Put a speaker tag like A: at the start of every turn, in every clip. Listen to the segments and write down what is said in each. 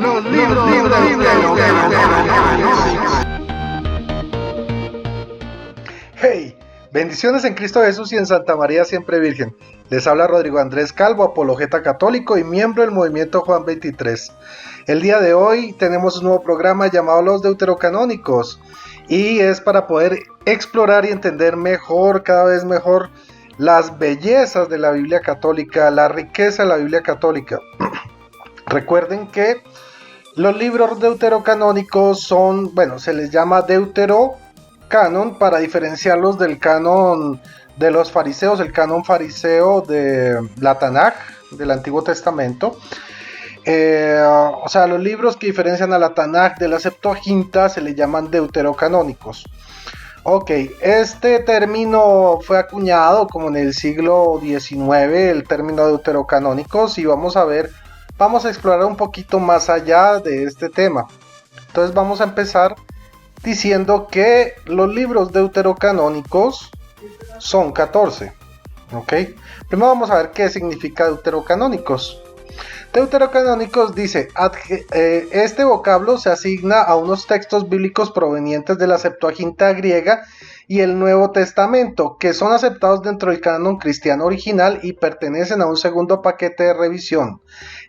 A: Los libros
B: Hey, bendiciones en Cristo Jesús y en Santa María Siempre Virgen. Les habla Rodrigo Andrés Calvo, apologeta católico y miembro del movimiento Juan 23. El día de hoy tenemos un nuevo programa llamado Los Deuterocanónicos y es para poder explorar y entender mejor, cada vez mejor, las bellezas de la Biblia católica, la riqueza de la Biblia católica. Recuerden que los libros deuterocanónicos son, se les llama deuterocanon para diferenciarlos del canon de los fariseos, el canon fariseo de la Tanaj, del Antiguo Testamento. Los libros que diferencian a la Tanaj de la Septuaginta se le llaman deuterocanónicos. Ok, este término fue acuñado como en el siglo XIX, el término deuterocanónicos, y vamos a explorar un poquito más allá de este tema. Entonces vamos a empezar diciendo que los libros deuterocanónicos son 14. Ok, primero vamos a ver qué significa deuterocanónicos. Deuterocanónicos dice, este vocablo se asigna a unos textos bíblicos provenientes de la Septuaginta griega y el Nuevo Testamento, que son aceptados dentro del canon cristiano original y pertenecen a un segundo paquete de revisión.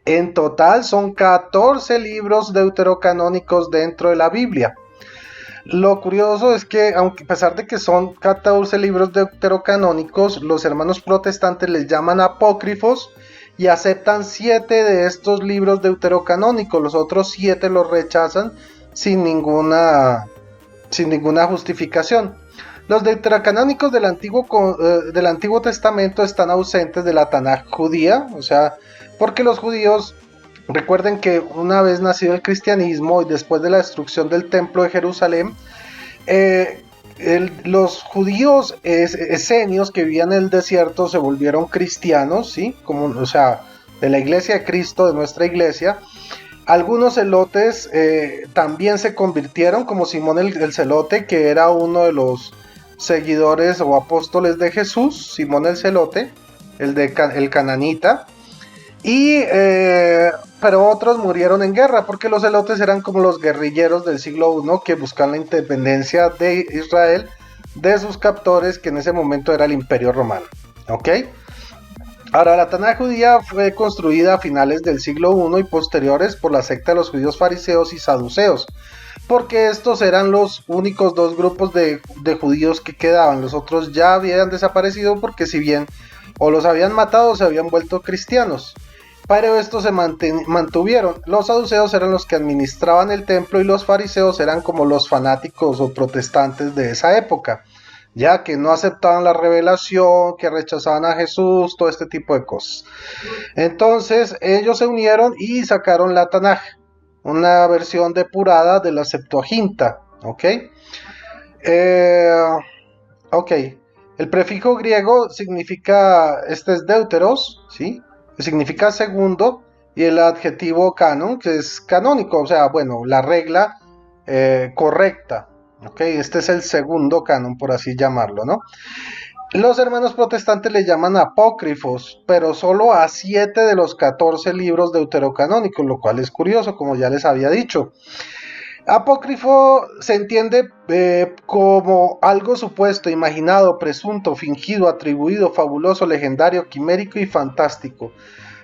B: En total son 14 libros deuterocanónicos dentro de la Biblia. Lo curioso es que, aunque a pesar de que son 14 libros deuterocanónicos, los hermanos protestantes les llaman apócrifos y aceptan 7 de estos libros deuterocanónicos. Los otros 7 los rechazan sin ninguna justificación. Los deuterocanónicos del Antiguo Testamento están ausentes de la Tanaj judía, porque los judíos, recuerden que una vez nacido el cristianismo y después de la destrucción del templo de Jerusalén, los judíos esenios que vivían en el desierto se volvieron cristianos, ¿sí? De la iglesia de Cristo, de nuestra iglesia. Algunos celotes también se convirtieron, como Simón el celote, que era uno de los seguidores o apóstoles de Jesús, Simón el celote, el cananita. Pero otros murieron en guerra, porque los celotes eran como los guerrilleros del siglo I que buscaban la independencia de Israel de sus captores, que en ese momento era el Imperio Romano. ¿Ok? Ahora, la Tanaj judía fue construida a finales del siglo I y posteriores por la secta de los judíos fariseos y saduceos, porque estos eran los únicos dos grupos de judíos que quedaban. Los otros ya habían desaparecido porque si bien o los habían matado o se habían vuelto cristianos. Pero estos se mantuvieron. Los saduceos eran los que administraban el templo y los fariseos eran como los fanáticos o protestantes de esa época, ya que no aceptaban la revelación, que rechazaban a Jesús, todo este tipo de cosas. Entonces ellos se unieron y sacaron la Tanaj, una versión depurada de la Septuaginta. ¿Ok? El prefijo griego significa, este es deuteros, ¿sí? Que significa segundo, y el adjetivo canon, que es canónico, la regla correcta. ¿Ok? Este es el segundo canon, por así llamarlo, ¿no? Los hermanos protestantes le llaman apócrifos, pero solo a 7 de los 14 libros deuterocanónicos, lo cual es curioso, como ya les había dicho. Apócrifo se entiende como algo supuesto, imaginado, presunto, fingido, atribuido, fabuloso, legendario, quimérico y fantástico.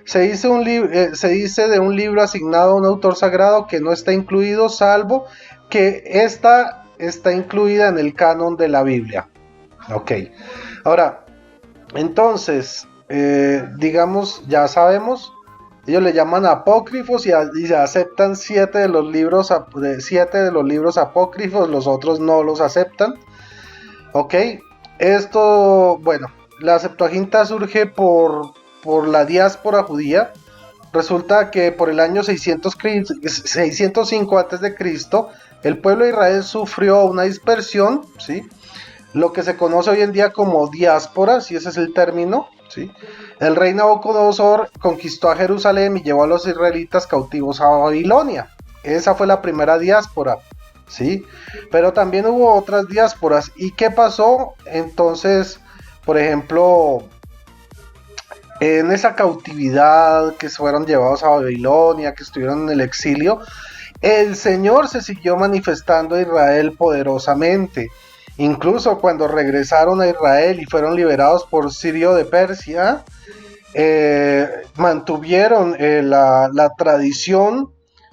B: Se dice de un libro asignado a un autor sagrado que no está incluido, salvo que esta está incluida en el canon de la Biblia. Ok. Ahora, entonces, ya sabemos. Ellos le llaman apócrifos y aceptan 7 de los libros apócrifos, los otros no los aceptan. Ok, la Septuaginta surge por la diáspora judía. Resulta que por el año 605 a.C., el pueblo de Israel sufrió una dispersión, ¿sí? Lo que se conoce hoy en día como diáspora, si ese es el término, ¿sí? El rey Nabucodonosor conquistó a Jerusalén y llevó a los israelitas cautivos a Babilonia. Esa fue la primera diáspora, ¿sí? Pero también hubo otras diásporas. ¿Y qué pasó? Entonces, por ejemplo, en esa cautividad, que fueron llevados a Babilonia, que estuvieron en el exilio, el Señor se siguió manifestando a Israel poderosamente. Incluso cuando regresaron a Israel y fueron liberados por Sirio de Persia, mantuvieron la tradición,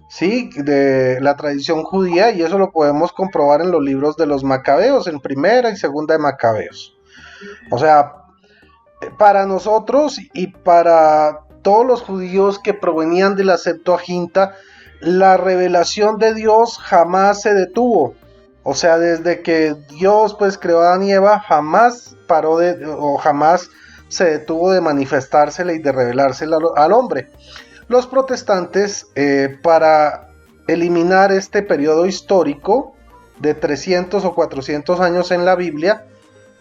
B: ¿sí? De la tradición judía, y eso lo podemos comprobar en los libros de los Macabeos, en primera y segunda de Macabeos. O sea, para nosotros y para todos los judíos que provenían de la Septuaginta, la revelación de Dios jamás se detuvo. O sea, desde que Dios pues creó a Adán y Eva, jamás paró o jamás se detuvo de manifestársela y de revelársela al hombre. Los protestantes, para eliminar este periodo histórico de 300 o 400 años en la Biblia,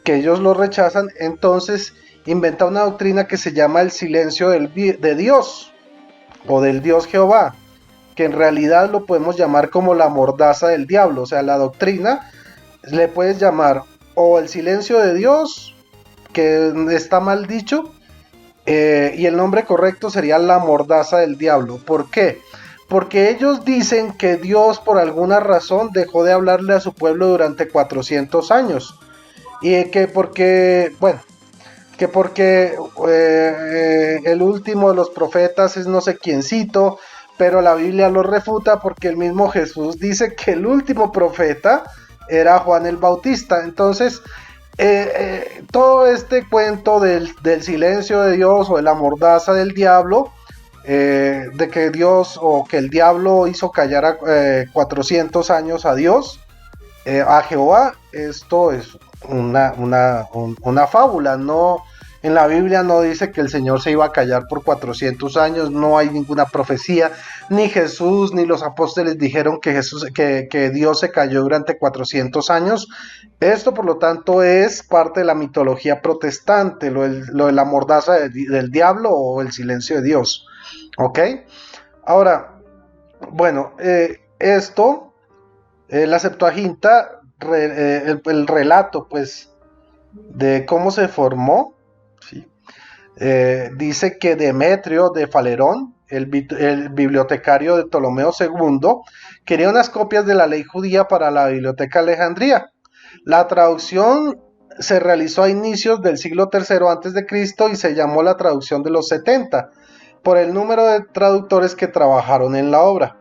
B: que ellos lo rechazan, entonces inventa una doctrina que se llama el silencio de Dios, o del Dios Jehová, que en realidad lo podemos llamar como la mordaza del diablo. O sea, la doctrina le puedes llamar o el silencio de Dios, que está mal dicho, y el nombre correcto sería la mordaza del diablo. ¿Por qué? Porque ellos dicen que Dios por alguna razón dejó de hablarle a su pueblo durante 400 años. Y que porque, bueno, que porque el último de los profetas es no sé quiéncito, pero la Biblia lo refuta porque el mismo Jesús dice que el último profeta era Juan el Bautista. Entonces, todo este cuento del silencio de Dios o de la mordaza del diablo, de que Dios o que el diablo hizo callar a 400 años a Dios, a Jehová, esto es una fábula. No, en la Biblia no dice que el Señor se iba a callar por 400 años, no hay ninguna profecía, ni Jesús ni los apóstoles dijeron que Dios se calló durante 400 años. Esto, por lo tanto, es parte de la mitología protestante, lo de la mordaza del diablo o el silencio de Dios. ¿Ok? Ahora, bueno, la Septuaginta, el relato, pues, de cómo se formó, ¿sí? Dice que Demetrio de Falerón, el bibliotecario de Ptolomeo II, quería unas copias de la ley judía para la biblioteca de Alejandría. La traducción se realizó a inicios del siglo III a.C. y se llamó la traducción de los 70, por el número de traductores que trabajaron en la obra.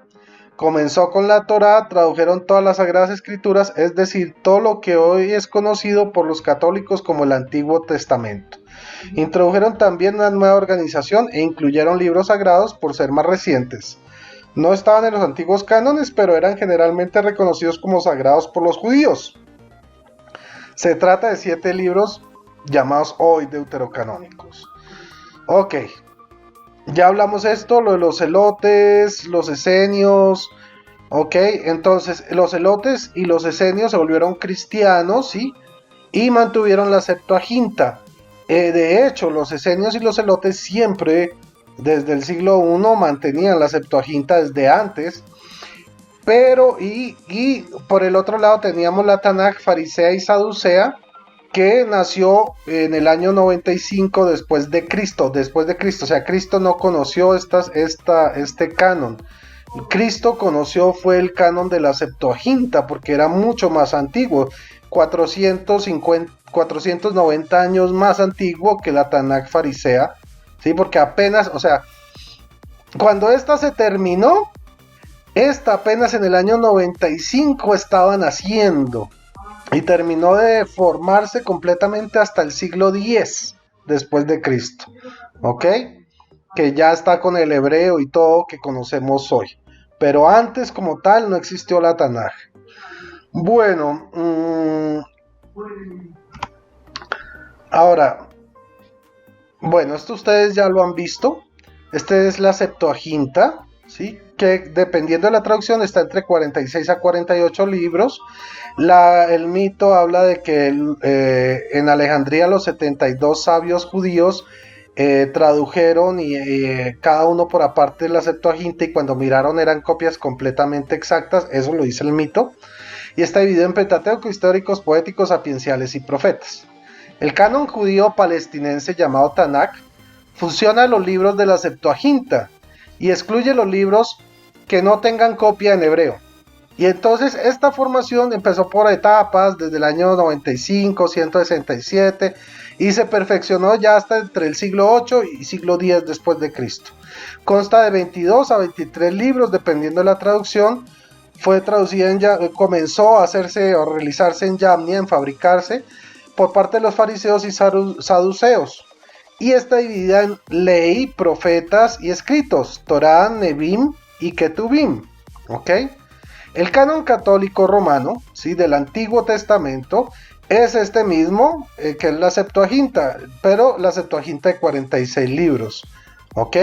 B: Comenzó con la Torá, tradujeron todas las Sagradas Escrituras, es decir, todo lo que hoy es conocido por los católicos como el Antiguo Testamento. Introdujeron también una nueva organización e incluyeron libros sagrados por ser más recientes. No estaban en los antiguos cánones, pero eran generalmente reconocidos como sagrados por los judíos. Se trata de 7 libros llamados hoy deuterocanónicos. Ok. Ya hablamos esto, lo de los celotes, los esenios, ok, entonces los celotes y los esenios se volvieron cristianos, ¿sí? Y mantuvieron la Septuaginta. De hecho, los esenios y los celotes siempre, desde el siglo I, mantenían la Septuaginta desde antes, pero, y por el otro lado teníamos la Tanaj farisea y saducea, que nació en el año 95 después de Cristo, o sea, Cristo no conoció este canon. Cristo conoció fue el canon de la Septuaginta, porque era mucho más antiguo, 490 años más antiguo que la Tanaj farisea, ¿sí? Porque apenas, o sea, cuando esta se terminó, esta apenas en el año 95 estaba naciendo. Y terminó de formarse completamente hasta el siglo X después de Cristo. ¿Ok? Que ya está con el hebreo y todo que conocemos hoy. Pero antes como tal no existió la Tanaj. Bueno, ahora, bueno, esto ustedes ya lo han visto. Esta es la Septuaginta, ¿sí? Que dependiendo de la traducción está entre 46 a 48 libros. El mito habla de que en Alejandría los 72 sabios judíos tradujeron y cada uno por aparte de la Septuaginta, y cuando miraron eran copias completamente exactas, eso lo dice el mito, y está dividido en Pentateuco, históricos, poéticos, sapienciales y profetas. El canon judío palestinense llamado Tanakh fusiona los libros de la Septuaginta y excluye los libros que no tengan copia en hebreo. Y entonces esta formación empezó por etapas desde el año 95, 167 y se perfeccionó ya hasta entre el siglo 8 y siglo 10 después de Cristo. Consta de 22 a 23 libros dependiendo de la traducción. Fue traducida comenzó a hacerse o realizarse en Yamnia, en fabricarse por parte de los fariseos y saduceos. Y está dividida en ley, profetas y escritos, Torá, Nebim y Ketubim. ¿Ok? El canon católico romano, ¿sí?, del Antiguo Testamento es este mismo, que es la Septuaginta, pero la Septuaginta de 46 libros. ¿Ok?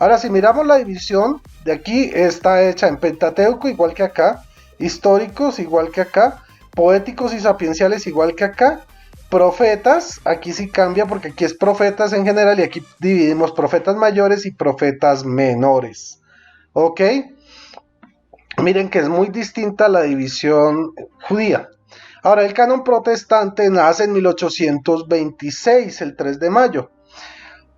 B: Ahora, si miramos la división, de aquí está hecha en Pentateuco, igual que acá, históricos, igual que acá, poéticos y sapienciales, igual que acá, profetas, aquí sí cambia porque aquí es profetas en general y aquí dividimos profetas mayores y profetas menores. ¿Ok? Miren que es muy distinta la división judía. Ahora, el canon protestante nace en 1826, el 3 de mayo.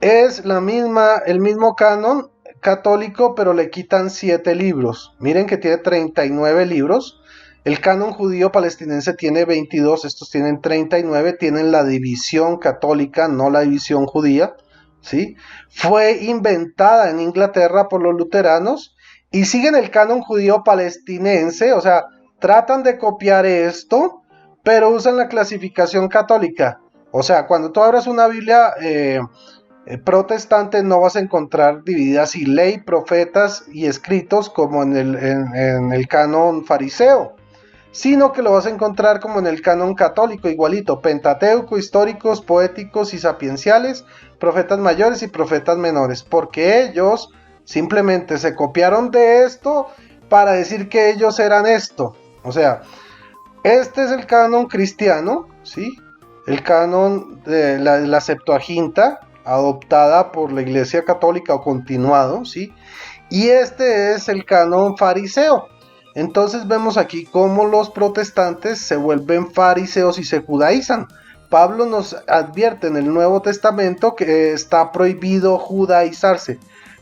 B: Es el mismo canon católico, pero le quitan 7 libros. Miren que tiene 39 libros. El canon judío palestinense tiene 22, estos tienen 39, tienen la división católica, no la división judía, ¿sí? Fue inventada en Inglaterra por los luteranos y siguen el canon judío palestinense, o sea, tratan de copiar esto, pero usan la clasificación católica. O sea, cuando tú abras una Biblia protestante no vas a encontrar divididas así ley, profetas y escritos como en el canon fariseo, sino que lo vas a encontrar como en el canon católico, igualito, Pentateuco, históricos, poéticos y sapienciales, profetas mayores y profetas menores, porque ellos simplemente se copiaron de esto para decir que ellos eran esto. O sea, este es el canon cristiano, ¿sí? El canon de la Septuaginta, adoptada por la Iglesia Católica o continuado, ¿sí? Y este es el canon fariseo. Entonces vemos aquí cómo los protestantes se vuelven fariseos y se judaizan. Pablo nos advierte en el Nuevo Testamento que está prohibido judaizarse,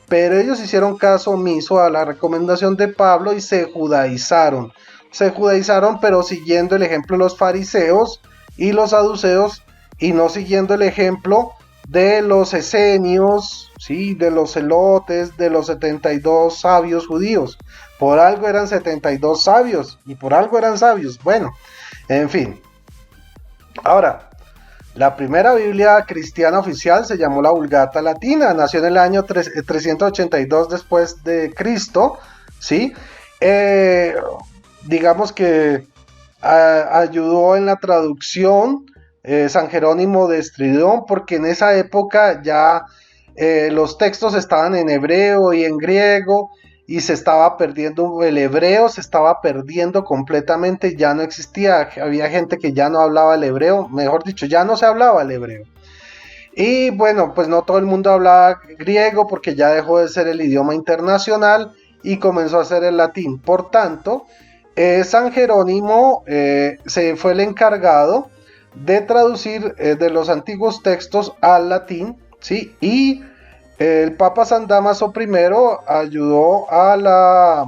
B: pero ellos hicieron caso omiso a la recomendación de Pablo y se judaizaron. Se judaizaron, pero siguiendo el ejemplo de los fariseos y los saduceos y no siguiendo el ejemplo de los esenios, ¿sí?, de los celotes, de los 72 sabios judíos. Por algo eran 72 sabios y por algo eran sabios. Bueno, en fin. Ahora, la primera Biblia cristiana oficial se llamó la Vulgata Latina. Nació en el año 382 después de Cristo, ¿sí? Digamos que ayudó en la traducción San Jerónimo de Estridón, porque en esa época ya los textos estaban en hebreo y en griego y se estaba perdiendo, el hebreo se estaba perdiendo completamente, ya no existía, había gente que ya no hablaba el hebreo, mejor dicho, ya no se hablaba el hebreo. Y bueno, pues no todo el mundo hablaba griego porque ya dejó de ser el idioma internacional y comenzó a ser el latín. Por tanto, San Jerónimo se fue el encargado de traducir de los antiguos textos al latín, ¿sí? Y el Papa San Dámaso I ayudó a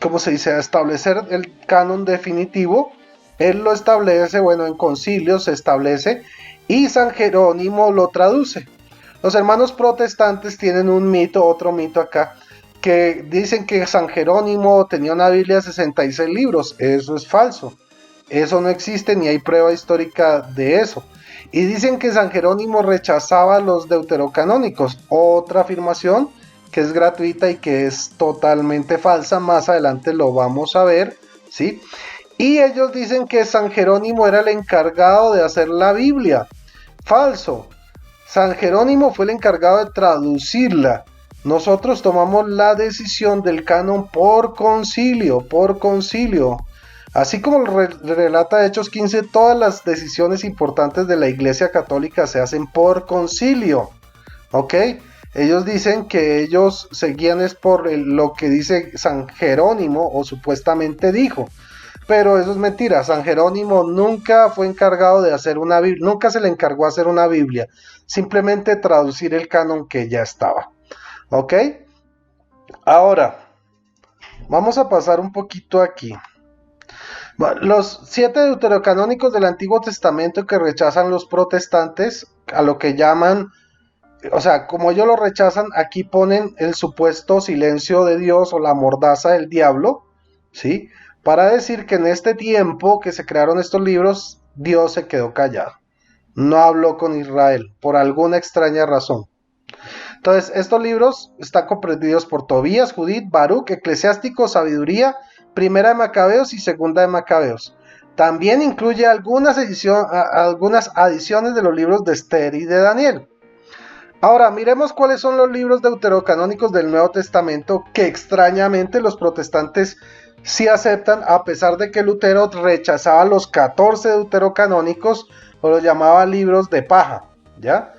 B: ¿cómo se dice?, a establecer el canon definitivo. Él lo establece, bueno, en concilios se establece, y San Jerónimo lo traduce. Los hermanos protestantes tienen un mito, otro mito acá, que dicen que San Jerónimo tenía una Biblia de 66 libros. Eso es falso. Eso no existe ni hay prueba histórica de eso. Y dicen que San Jerónimo rechazaba los deuterocanónicos. Otra afirmación que es gratuita y que es totalmente falsa. Más adelante lo vamos a ver, ¿sí? Y ellos dicen que San Jerónimo era el encargado de hacer la Biblia. Falso. San Jerónimo fue el encargado de traducirla. Nosotros tomamos la decisión del canon por concilio, Así como relata Hechos 15, todas las decisiones importantes de la Iglesia Católica se hacen por concilio, ¿ok? Ellos dicen que ellos se guían es por lo que dice San Jerónimo o supuestamente dijo. pero eso es mentira. San Jerónimo nunca fue encargado de hacer una Biblia, nunca se le encargó hacer una Biblia, simplemente traducir el canon que ya estaba. ¿Ok? Ahora, vamos a pasar un poquito aquí. Los 7 deuterocanónicos del Antiguo Testamento que rechazan los protestantes, a lo que llaman, o sea, como ellos lo rechazan, aquí ponen el supuesto silencio de Dios o la mordaza del diablo, ¿sí? Para decir que en este tiempo que se crearon estos libros, Dios se quedó callado. No habló con Israel, por alguna extraña razón. Entonces, estos libros están comprendidos por Tobías, Judith, Baruch, Eclesiástico, Sabiduría, Primera de Macabeos y Segunda de Macabeos. También incluye algunas adiciones de los libros de Esther y de Daniel. Ahora, miremos cuáles son los libros deuterocanónicos del Nuevo Testamento que extrañamente los protestantes sí aceptan, a pesar de que Lutero rechazaba los 14 deuterocanónicos o los llamaba libros de paja, ¿ya?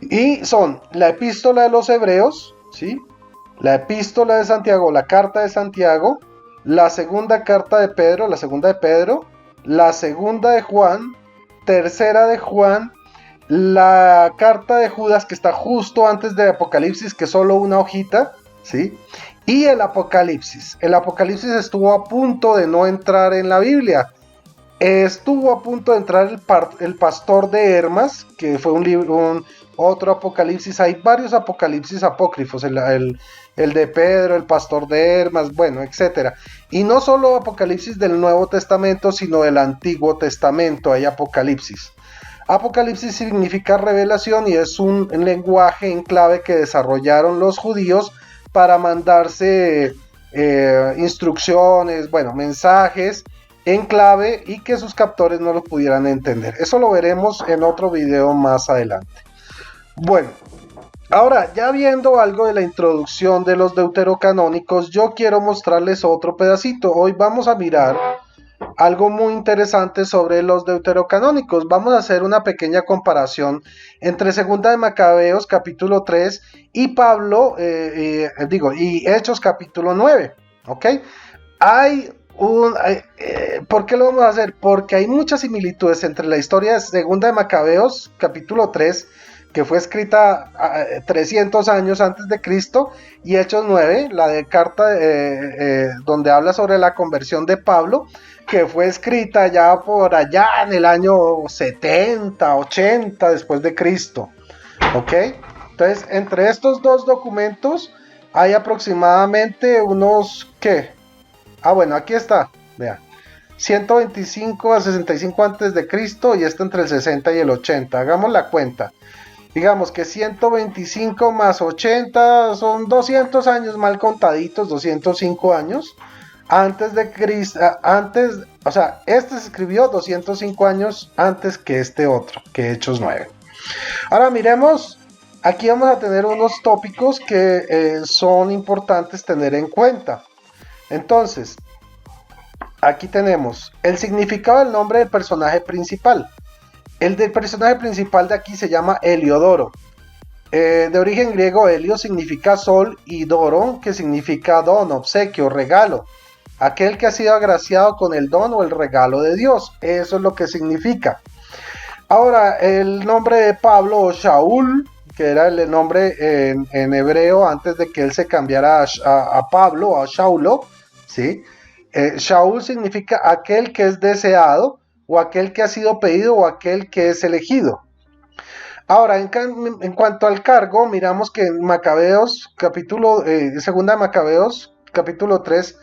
B: Y son la epístola de los Hebreos, ¿sí? La epístola de Santiago, la carta de Santiago, la segunda carta de Pedro, la segunda de Pedro, la segunda de Juan, tercera de Juan, la carta de Judas que está justo antes de Apocalipsis, que es solo una hojita, ¿sí? Y el Apocalipsis. El Apocalipsis estuvo a punto de no entrar en la Biblia. Estuvo a punto de entrar el pastor de Hermas, que fue un libro, otro Apocalipsis. Hay varios Apocalipsis apócrifos, el de Pedro, el pastor de Hermas, bueno, etc. Y no solo Apocalipsis del Nuevo Testamento, sino del Antiguo Testamento hay Apocalipsis. Apocalipsis significa revelación y es un lenguaje en clave que desarrollaron los judíos para mandarse instrucciones, bueno, mensajes en clave y que sus captores no lo pudieran entender. Eso lo veremos en otro video más adelante. Bueno, ahora ya viendo algo de la introducción de los deuterocanónicos, yo quiero mostrarles otro pedacito. Hoy vamos a mirar algo muy interesante sobre los deuterocanónicos. Vamos a hacer una pequeña comparación entre Segunda de Macabeos capítulo 3 y Pablo, y Hechos capítulo 9, ¿ok? ¿Por qué lo vamos a hacer? Porque hay muchas similitudes entre la historia de Segunda de Macabeos capítulo 3, que fue escrita 300 años antes de Cristo, y Hechos 9, la de carta donde habla sobre la conversión de Pablo, que fue escrita ya por allá en el año 70, 80 después de Cristo. ¿Ok? Entonces, entre estos dos documentos hay aproximadamente unos, ¿qué? Bueno, aquí está, vean. 125 a 65 antes de Cristo y esto entre el 60 y el 80. Hagamos la cuenta. Digamos que 125 más 80 son 200 años mal contaditos, 205 años antes de Cristo, o sea, este se escribió 205 años antes que este otro, que Hechos 9. Ahora miremos, aquí vamos a tener unos tópicos que son importantes tener en cuenta. Entonces, aquí tenemos el significado del nombre del personaje principal. El del personaje principal de aquí se llama Heliodoro. De origen griego, helio significa sol y doro, que significa don, obsequio, regalo. Aquel que ha sido agraciado con el don o el regalo de Dios. Eso es lo que significa. Ahora, el nombre de Pablo o Shaul, que era el nombre en hebreo antes de que él se cambiara a Pablo, a Shaulo, ¿sí? Shaul significa aquel que es deseado, o aquel que ha sido pedido, o aquel que es elegido. Ahora, en cuanto al cargo, miramos que en Macabeos, segunda de Macabeos, capítulo 3,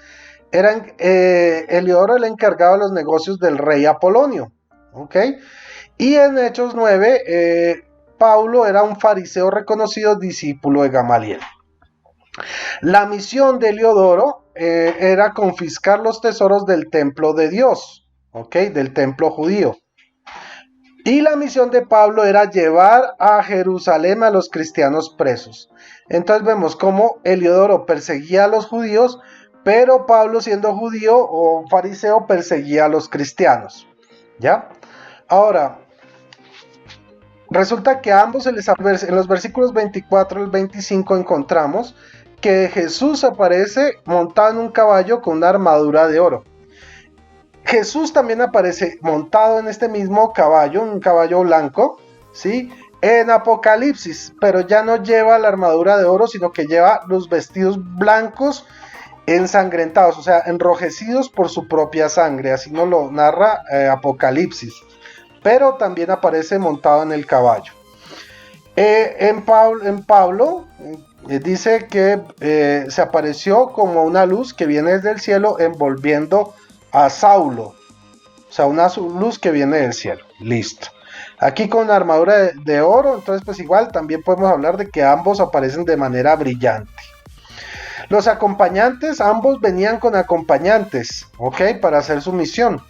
B: Heliodoro el encargado de los negocios del rey Apolonio, ¿ok? Y en Hechos 9, Pablo era un fariseo reconocido, discípulo de Gamaliel. La misión de Heliodoro era confiscar los tesoros del templo de Dios, ¿ok? Del templo judío. Y la misión de Pablo era llevar a Jerusalén a los cristianos presos. Entonces vemos cómo Heliodoro perseguía a los judíos, pero Pablo, siendo judío o fariseo, perseguía a los cristianos. ¿Ya? Ahora, resulta que a ambos en los versículos 24 al 25 encontramos que Jesús aparece montado en un caballo con una armadura de oro. Jesús también aparece montado en este mismo caballo, un caballo blanco, ¿sí? En Apocalipsis, pero ya no lleva la armadura de oro, sino que lleva los vestidos blancos ensangrentados, o sea, enrojecidos por su propia sangre, así nos lo narra Apocalipsis, pero también aparece montado en el caballo. En Pablo dice que se apareció como una luz que viene desde el cielo envolviendo a Saulo, o sea, una luz que viene del cielo, listo. Aquí con la armadura de oro, entonces pues igual también podemos hablar de que ambos aparecen de manera brillante. Los acompañantes, ambos venían con acompañantes, ¿ok? Para hacer su misión.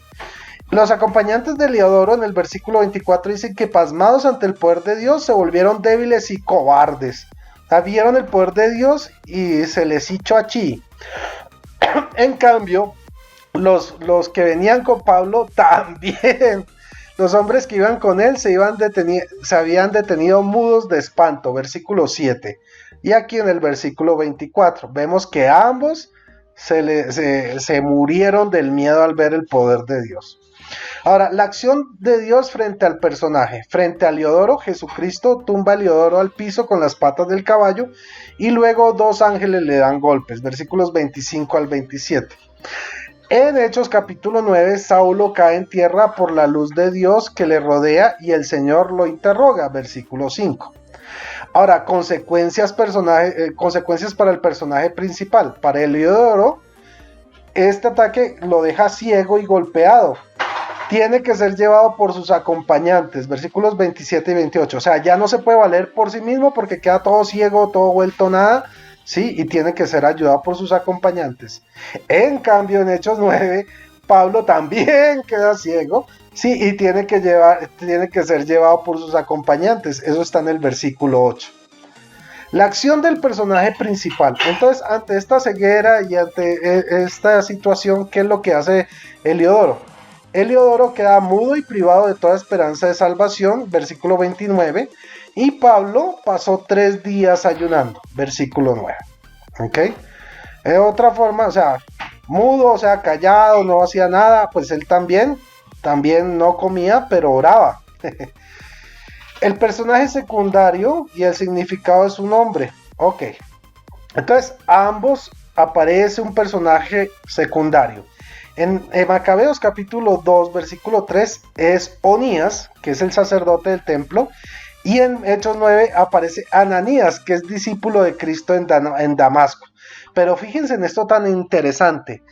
B: Los acompañantes de Heliodoro en el versículo 24 dicen que pasmados ante el poder de Dios se volvieron débiles y cobardes. O sea, vieron el poder de Dios y se les echó achí. En cambio, los que venían con Pablo también. Los hombres que iban con él se habían detenido mudos de espanto, versículo 7. Y aquí en el versículo 24 vemos que ambos se murieron del miedo al ver el poder de Dios. Ahora, la acción de Dios frente al personaje. Frente a Heliodoro, Jesucristo tumba a Heliodoro al piso con las patas del caballo y luego dos ángeles le dan golpes, versículos 25 al 27. En Hechos capítulo 9, Saulo cae en tierra por la luz de Dios que le rodea y el Señor lo interroga, versículo 5. Ahora, consecuencias para el personaje principal. Para Heliodoro, este ataque lo deja ciego y golpeado. Tiene que ser llevado por sus acompañantes, versículos 27 y 28. O sea, ya no se puede valer por sí mismo porque queda todo ciego, todo vuelto nada. Sí, y tiene que ser ayudado por sus acompañantes. En cambio, en Hechos 9, Pablo también queda ciego, sí, y tiene que ser llevado por sus acompañantes. Eso está en el versículo 8. La acción del personaje principal. Entonces, ante esta ceguera y ante esta situación, ¿qué es lo que hace Heliodoro? Heliodoro queda mudo y privado de toda esperanza de salvación, versículo 29. Y Pablo pasó 3 días ayunando, versículo 9. ¿Ok? De otra forma, o sea, mudo, o sea, callado, no hacía nada, pues él también no comía, pero oraba. El personaje secundario y el significado de su nombre. Ok. Entonces, a ambos aparece un personaje secundario. En Macabeos capítulo 2, versículo 3, es Onías, que es el sacerdote del templo. Y en Hechos 9 aparece Ananías, que es discípulo de Cristo en Damasco. Pero fíjense en esto tan interesante.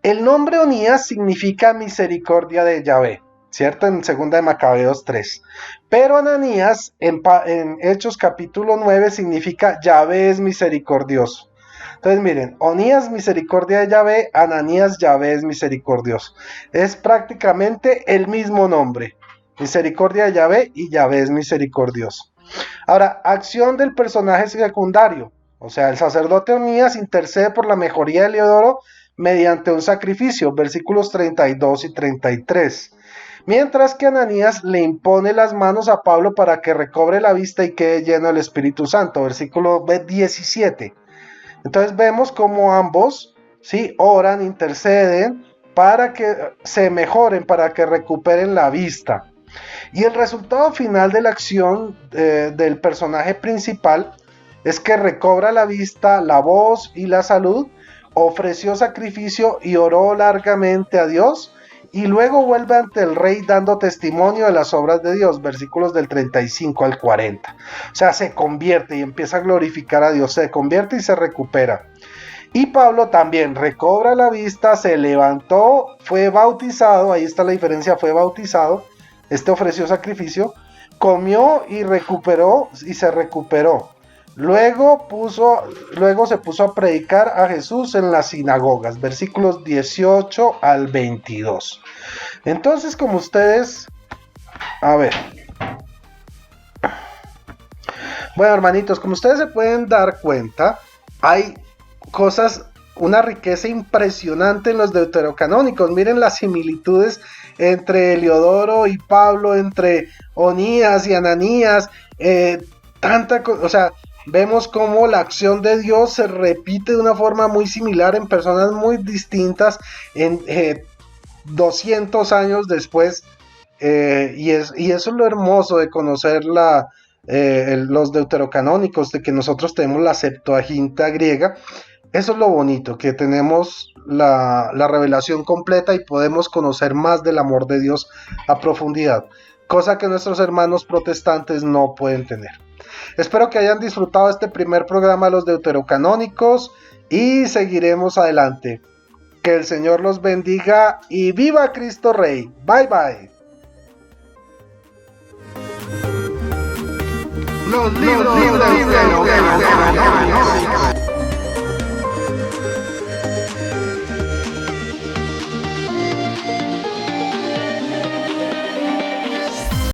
B: El nombre Onías significa misericordia de Yahvé, ¿cierto? En 2 de Macabeos 3. Pero Ananías en Hechos capítulo 9 significa Yahvé es misericordioso. Entonces miren, Onías misericordia de Yahvé, Ananías Yahvé es misericordioso. Es prácticamente el mismo nombre. Misericordia de Yahvé y Yahvé es misericordioso. Ahora, acción del personaje secundario. O sea, el sacerdote Onías intercede por la mejoría de Heliodoro mediante un sacrificio, versículos 32 y 33. Mientras que Ananías le impone las manos a Pablo para que recobre la vista y quede lleno del Espíritu Santo, versículo 17. Entonces vemos cómo ambos, ¿sí?, oran, interceden para que se mejoren, para que recuperen la vista. Y el resultado final de la acción del personaje principal es que recobra la vista, la voz y la salud, ofreció sacrificio y oró largamente a Dios, y luego vuelve ante el rey dando testimonio de las obras de Dios, versículos del 35 al 40. O sea, se convierte y empieza a glorificar a Dios, se convierte y se recupera. Y Pablo también recobra la vista, se levantó, fue bautizado, ahí está la diferencia, fue bautizado. Este ofreció sacrificio, comió y se recuperó. Luego se puso a predicar a Jesús en las sinagogas, versículos 18 al 22. Entonces, como ustedes, a ver, bueno, hermanitos, como ustedes se pueden dar cuenta, hay una riqueza impresionante en los deuterocanónicos. Miren las similitudes entre Heliodoro y Pablo, entre Onías y Ananías, o sea, vemos cómo la acción de Dios se repite de una forma muy similar en personas muy distintas, 200 años después, y eso es lo hermoso de conocer los deuterocanónicos, de que nosotros tenemos la Septuaginta griega. Eso es lo bonito, que tenemos la revelación completa y podemos conocer más del amor de Dios a profundidad, cosa que nuestros hermanos protestantes no pueden tener. Espero que hayan disfrutado este primer programa de los deuterocanónicos y seguiremos adelante. Que el Señor los bendiga y viva Cristo Rey. Bye bye. Los libros